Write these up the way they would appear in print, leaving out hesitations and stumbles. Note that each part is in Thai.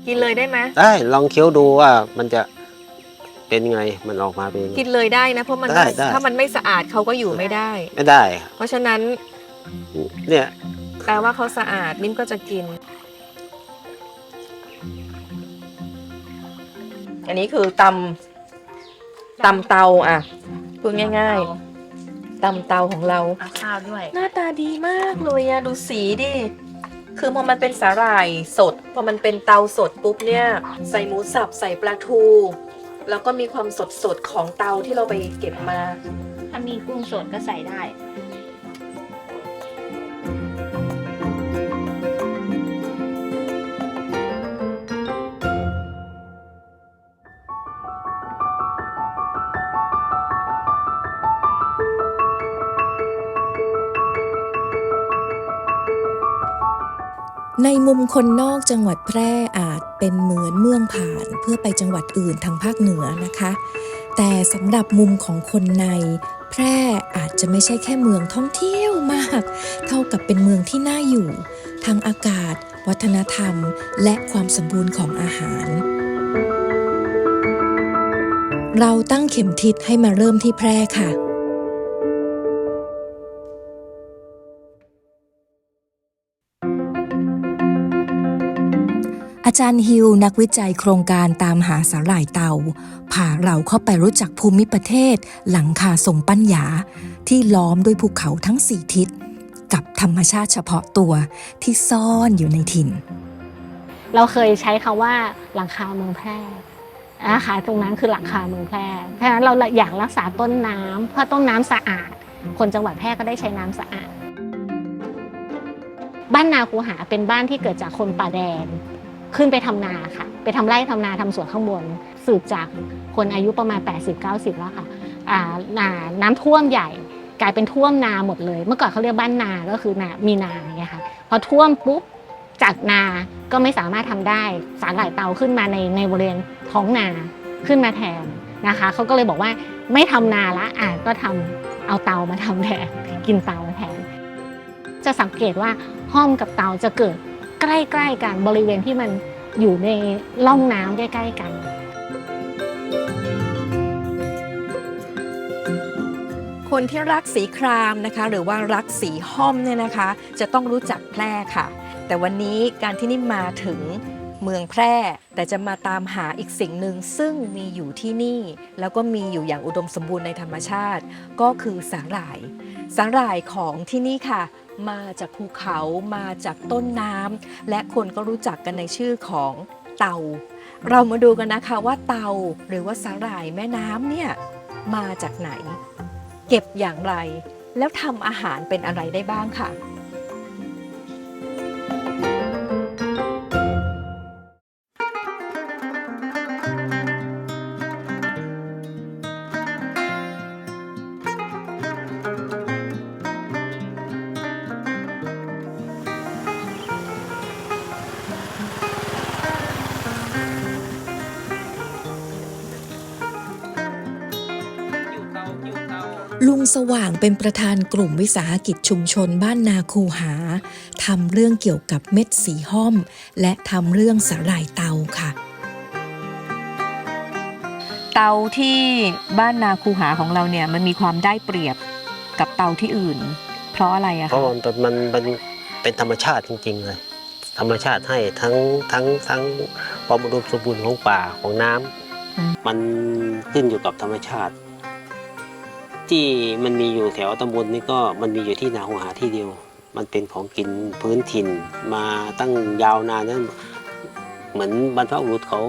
กินเลยได้ไหมได้ลองเคี้ยวดูว่ามันจะเป็นไงมันออกมาเป็นกินเลยได้นะเพราะมันถ้ามันไม่สะอาดเขาก็อยู่ไม่ได้เพราะฉะนั้นเนี่ยแปลว่าเขาสะอาดมิ้นก็จะกินอันนี้คือตำเตาอ่ะพูดง่ายๆตำเตาของเราข้าวด้วยหน้าตาดีมากเลยอะดูสีดิคือพอมันเป็นสาหร่ายสดพอมันเป็นเตาสดปุ๊บเนี่ยใส่หมูสับใส่ปลาทูแล้วก็มีความสดของเตาที่เราไปเก็บมาถ้ามีกุ้งสดก็ใส่ได้ในมุมคนนอกจังหวัดแพร่อาจเป็นเหมือนเมืองผ่านเพื่อไปจังหวัดอื่นทางภาคเหนือนะคะแต่สำหรับมุมของคนในแพร่อาจจะไม่ใช่แค่เมืองท่องเที่ยวมากเท่ากับเป็นเมืองที่น่าอยู่ทั้งอากาศวัฒนธรรมและความสมบูรณ์ของอาหารเราตั้งเข็มทิศให้มาเริ่มที่แพร่ค่ะอาจารย์ฮิวนักวิจัยโครงการตามหาสาหร่ายเต่าพาเราเข้าไปรู้จักภูมิประเทศหลังคาทรงปัญญาที่ล้อมด้วยภูเขาทั้ง4ทิศกับธรรมชาติเฉพาะตัวที่ซ่อนอยู่ในถิ่นเราเคยใช้คำว่าหลังคาเมืองแพร่นะคะตรงนั้นคือหลังคาเมืองแพร่เพราะฉะนั้นเราอยากรักษาต้นน้ำเพราะต้นน้ำสะอาดคนจังหวัดแพร่ก็ได้ใช้น้ำสะอาดบ้านนาคูหาเป็นบ้านที่เกิดจากคนป่าแดงขึ้นไปทำนาค่ะไปทำไร่ทำนาทำสวนข้างบนสืบจากคนอายุประมาณ80-90แล้วค่ะน้ำท่วมใหญ่กลายเป็นท่วมนาหมดเลยเมื่อก่อนเขาเรียกบ้านนาก็คือนามีนาไงค่ะพอท่วมปุ๊บจากนาก็ไม่สามารถทำได้สาหร่ายเตาขึ้นมาในบริเวณท้องนาขึ้นมาแทนนะคะเขาก็เลยบอกว่าไม่ทำนาละก็ทำเอาเตามาทำแทนกินเตาแทนจะสังเกตว่าห้อมกับเตาจะเกิดใกล้ๆกันบริเวณที่มันอยู่ในร่องน้ำใกล้ๆกันคนที่รักสีครามนะคะหรือว่ารักสีห้อมเนี่ยนะคะจะต้องรู้จักแพร่ค่ะแต่วันนี้การที่นิ่มมาถึงเมืองแพร่แต่จะมาตามหาอีกสิ่งหนึ่งซึ่งมีอยู่ที่นี่แล้วก็มีอยู่อย่างอุดมสมบูรณ์ในธรรมชาติก็คือสาหร่ายของที่นี่ค่ะมาจากภูเขามาจากต้นน้ำและคนก็รู้จักกันในชื่อของเต่าเรามาดูกันนะคะว่าเต่าหรือว่าสาหร่ายแม่น้ำเนี่ยมาจากไหนเก็บอย่างไรแล้วทำอาหารเป็นอะไรได้บ้างค่ะ ลุงสว่างเป็นประธานกลุ่มวิสาหกิจชุมชนบ้านนาคูหาทำเรื่องเกี่ยวกับเม็ดสีห้อมและทำเรื่องสาหร่ายเตาค่ะเตาที่บ้านนาคูหาของเราเนี่ยมันมีความได้เปรียบกับเตาที่อื่นเพราะอะไรอะคะเพราะมันเป็นธรรมชาติจริงๆเลยธรรมชาติให้ทั้งความอุดมสมบูรณ์ของป่าของน้ำมันขึ้นอยู่กับธรรมชาติที่มันมีอยู่แถวตำบลนี้ก็มันมีอยู่ที่นาคูหาที่เดียวมันเป็นของกินพื้นถิ่นมาตั้งยาวนานนั้นเหมือนบรรพบุรุษเขา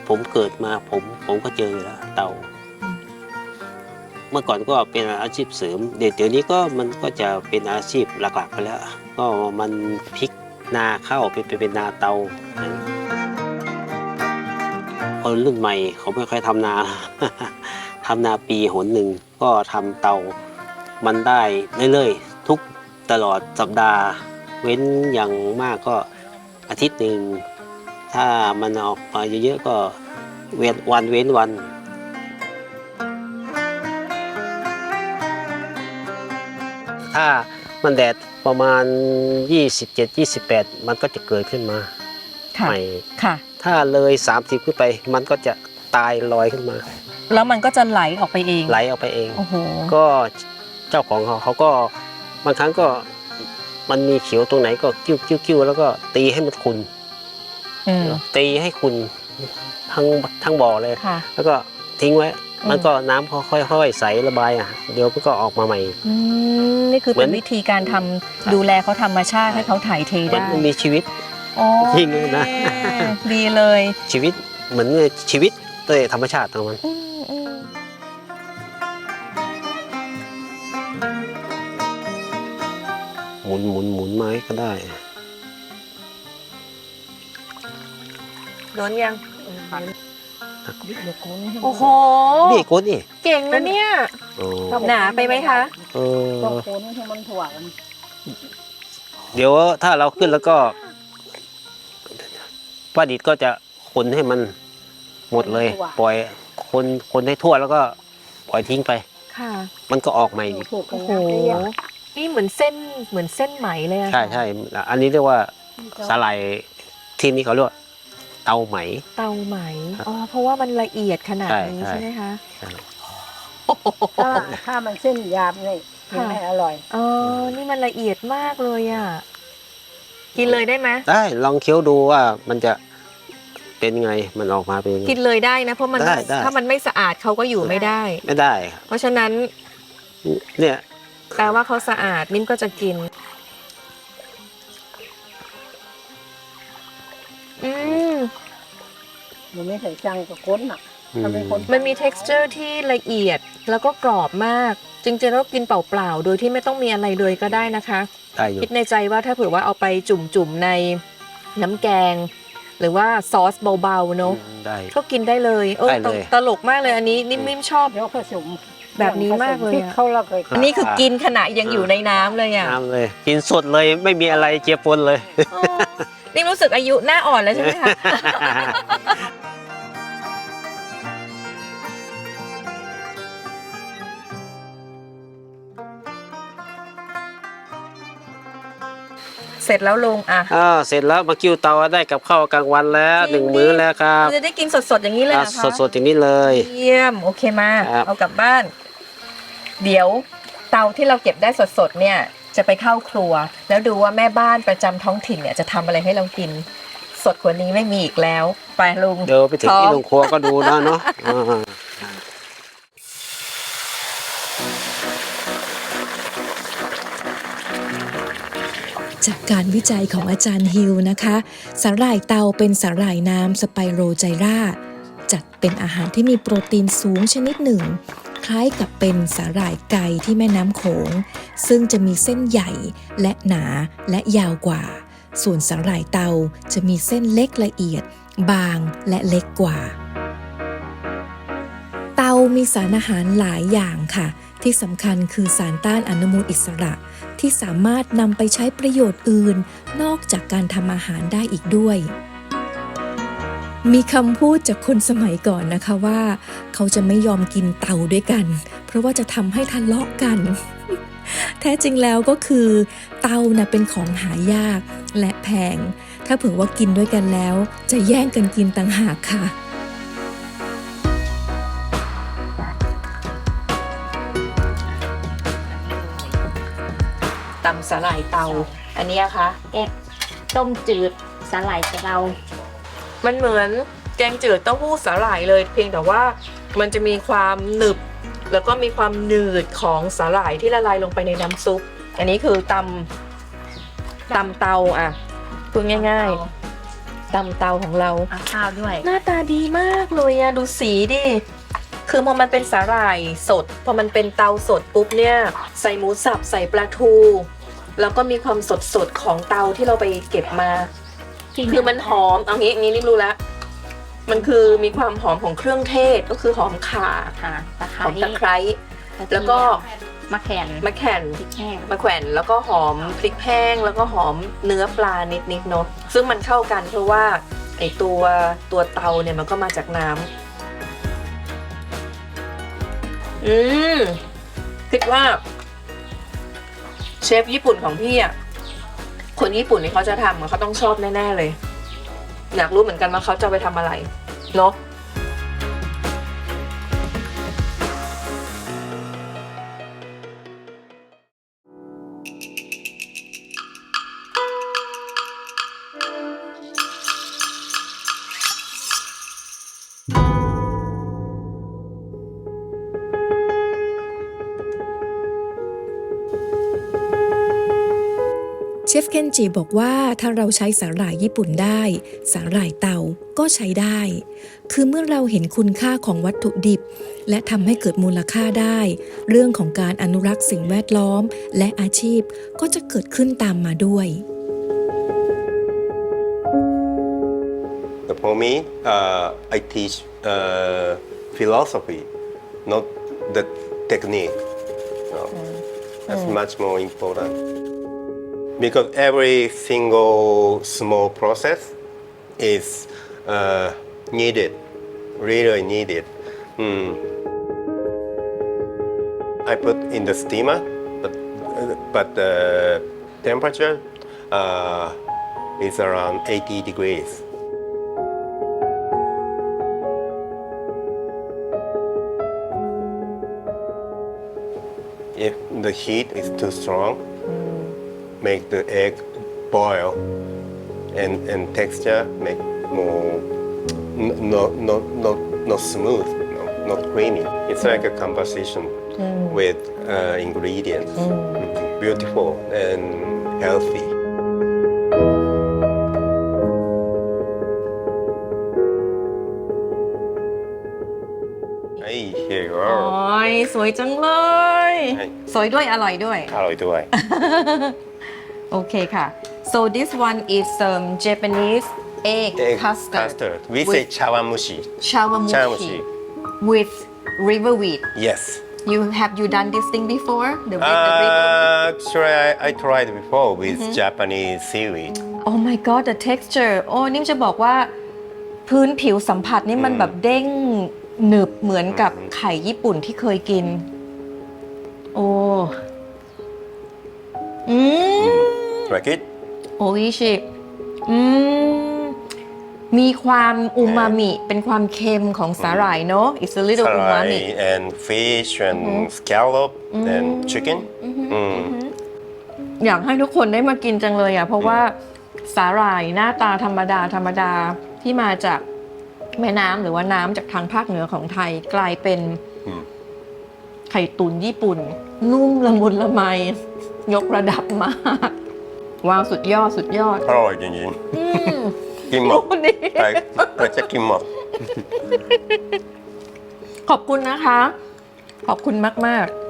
ผมเกิดมาผมก็เจออยู่แล้วเต่าเมื่อก่อนก็เป็นอาชีพเสริมเดี๋ยวนี้ก็มันก็จะเป็นอาชีพหลักๆไปแล้วก็มันพลิกนาเข้าเป็นนาเตาคนรุ่นใหม่เขาไม่ค่อยทำนา ทำนาปีหนหนึ่งก็ทำเตามันได้เรื่อยๆทุกตลอดสัปดาห์เว้นอย่างมากก็อาทิตย์หนึ่งถ้ามันออกมาเยอะๆก็เว้นวัน ถ้ามันแดดประมาณ27-28มันก็จะเกิดขึ้นมา ค่ะ ใหม่ ค่ะ ถ้าเลย30ขึ้นไป มันก็จะตายลอยขึ้นมา แล้วมันก็จะไหลออกไปเอง ไหลออกไปเอง โอ้โห ก็เจ้าของเขาก็บางครั้งก็มันมีเขียวตรงไหนก็กิ้วแล้วก็ตีให้มันขุ่น อืม ตีให้ขุ่นทั้งบ่อเลย ค่ะ แล้วก็ทิ้งไว้ อืม มันก็น้ำค่อยๆใสระบายเดี๋ยวมันก็ออกมาใหม่ นี่คือ เหมื เป็ อน นวิธีการทำดูแลเขาธรรมชาติให้เขาถ่ายเท เหมือน ได้ มันมีชีวิต โอ้ จริงเลยนะ ดีเลย ชีวิตเหมือนชีวิตโดยธรรมชาติของมัน หมุนไม้ก็ได้ โดนยัง โอ้โห นี่ก้นนี่ เก่งนะเนี่ย โอ้ หนาไปไหมคะ ต้องโคนให้มันถ่วง เดี๋ยวถ้าเราขึ้นแล้วก็ป้าดิดก็จะคนให้มันหมดเลย ปล่อยคนให้ทั่วแล้วก็ปล่อยทิ้งไป ค่ะ มันก็ออกใหม่อีก ถูก โอ้โห นี่เหมือนเส้นไหมเลยอะ ใช่ใช่อันนี้เรียกว่าสาหร่ายที่นี่เขาเรียกว่าเตาไหม เตาไหม อ๋อ เพราะว่ามันละเอียดขนาดนี้ ใช่ ใช่ไหมคะ ใช่ ถ้ามันเส้นหยาบนี่กินไม่อร่อย อ๋อ นี่มันละเอียดมากเลยอ่ะ กินเลยได้ไหม ได้ลองเคี้ยวดูว่ามันจะเป็นไงมันออกมาเป็นยังไง กินเลยได้นะ เพราะมัน ได้ ถ้ามันไม่สะอาดเขาก็อยู่ไม่ได้ ไม่ได้ครับ เพราะฉะนั้น เนี่ย แปลว่าเขาสะอาดนิ่มก็จะกิน อืม มันไม่ใส่จังกับก้นอ่ะ ถ้าเป็นคน มันมี texture ที่ละเอียดแล้วก็กรอบมาก จริงๆแล้วกินเปล่าๆ โดยที่ไม่ต้องมีอะไรเลยก็ได้นะคะ ได้อยู่ คิดในใจว่าถ้าเผื่อว่าเอาไปจุ่มๆในน้ำแกง หรือว่าซอสเบาๆเนอะ ได้ ก็กินได้เลย ได้เลย ตลกมากเลยอันนี้นิ่มๆชอบ เดี๋ยวผสม แบบนี้มากเลย พริก อะ เข้าแล้วก็ อันนี้คือกินขณะยังอยู่ในน้ำเลยอ่ะ น้ำเลย กินสดเลยไม่มีอะไรเจียปนเลย อ๋อนิ่มรู้สึกอายุหน้าอ่อนแล้วใช่ไหมคะ เสร็จแล้วลงอ่ะ เสร็จแล้วมากิ้วเตาได้กับข้าวกลางวันแล้วหนึ่งมื้อแล้วครับ เราจะได้กินสดๆอย่างนี้เลยเหรอคะ สดๆอย่างนี้เลย เยี่ยมโอเคมา ครับ เอากลับบ้าน เดี๋ยวเตาที่เราเก็บได้สดๆเนี่ยจะไปเข้าครัว แล้วดูว่าแม่บ้านประจำท้องถิ่นเนี่ยจะทำอะไรให้เรากิน สดกว่านี้ไม่มีอีกแล้ว ไปลุง เดี๋ยวไปถึงที่โรงครัวก็ดูนะเนาะ จากการวิจัยของอาจารย์ฮิลนะคะสาหร่ายเตาเป็นสาหร่ายน้ำสไปโรไจราจัดเป็นอาหารที่มีโปรตีนสูงชนิดหนึ่ง คล้ายกับเป็นสาหร่ายไก่ที่แม่น้ำโขง ซึ่งจะมีเส้นใหญ่และหนาและยาวกว่า ส่วนสาหร่ายเตาจะมีเส้นเล็กละเอียด บางและเล็กกว่า เตามีสารอาหารหลายอย่างค่ะ ที่สำคัญคือสารต้านอนุมูลอิสระ ที่สามารถนำไปใช้ประโยชน์อื่น นอกจากการทำอาหารได้อีกด้วย มีคำพูดจากคนสมัยก่อนนะคะว่า เขาจะไม่ยอมกินเตาด้วยกัน เพราะว่าจะทำให้ทะเลาะกัน แท้จริงแล้วก็คือเตาน่ะเป็นของหายากและแพง ถ้าเผื่อว่ากินด้วยกันแล้ว จะแย่งกันกินต่างหากค่ะ ตำสาหร่ายเตา อันนี้อะคะ เอ็ดต้มจืดสาหร่ายเรา มันเหมือนแกงจืดเต้าหู้สาหร่ายเลย เพียงแต่ว่ามันจะมีความหนึบ แล้วก็มีความหนืดของสาหร่ายที่ละลายลงไปในน้ำซุป อันนี้คือตำเตาอ่ะพูดง่ายๆตำเตาของเรา เอาข้าวด้วย หน้าตาดีมากเลยอะดูสีดิ คือพอมันเป็นสาหร่ายสด พอมันเป็นเตาสดปุ๊บเนี่ย ใส่หมูสับใส่ปลาทู แล้วก็มีความสดๆของเตาที่เราไปเก็บมา คือมันหอม เอางี้รีบรู้แล้ว มันคือมีความหอมของเครื่องเทศ ก็คือหอมข่า ค่ะตะไค หอมตะไคร้ ร้ แล้วก็ มะแขน มะแข่น พริกแห้ง มะแขวนแล้วก็หอมพริกแห้งแล้วก็หอมเนื้อปลานิดๆเนาะซึ่งมันเข้ากันเพราะว่าไอตัวเตาเนี่ยมันก็มาจากน้ำคิดว่าเชฟญี่ปุ่นของพี่อ่ะคนญี่ปุ่นนี่เขาจะทำเขาต้องชอบแน่ๆเลย อยากรู้เหมือนกันว่าเขาจะเอาไปทำอะไรเนาะเชฟเคนจิบอกว่าถ้าเราใช้สาหร่ายญี่ปุ่นได้สาหร่ายเตาก็ใช้ได้ คือเมื่อเราเห็นคุณค่าของวัตถุดิบ และทำให้เกิดมูลค่าได้ เรื่องของการอนุรักษ์สิ่งแวดล้อม และอาชีพก็จะเกิดขึ้นตามมาด้วย For me, I teach philosophy, not the technique. No, that's much more important. Because every single small process is needed, really needed. I put in the steamer, but the temperature is around 80 degrees. If the heat is too strong, make the egg boil and texture make more not smooth, not creamy. It's like a composition with ingredients. Beautiful and healthy. Hey, here you โอ้ are. ยสวยจังเลย ใช่ สวยด้วยอร่อยด้วย อร่อยด้วย โอเคค่ะ so this one is Japanese egg custard We say chawamushi. chawamushi Chawamushi. with river wheat Yes. you done this thing before the with the river Actually, I tried before with Japanese seaweed. oh my god the texture โอ้นิ่มจะบอกว่าพื้นผิวสัมผัสนี่มันแบบเด้งหนึบเหมือนกับไข่ญี่ปุ่นที่เคยกิน โอ้Like it? โอ้ยชิมีความอูมามิเป็นความเค็มของสาหร่ายเนาะ it's a little umami Sarai and fish and scallop and chicken. อยากให้ทุกคนได้มากินจังเลยอ่ะเพราะว่าสาหร่ายหน้าตาธรรมดาที่มาจากแม่น้ำหรือว่าน้ำจากทางภาคเหนือของไทยกลายเป็นไข่ตุ๋นญี่ปุ่น นุ่มละมุนละไมยกระดับมากว้าวสุดยอด อร่อยจริงๆกินหมด นี่ ไปจะกินหมด ขอบคุณนะคะ ขอบคุณมาก ๆ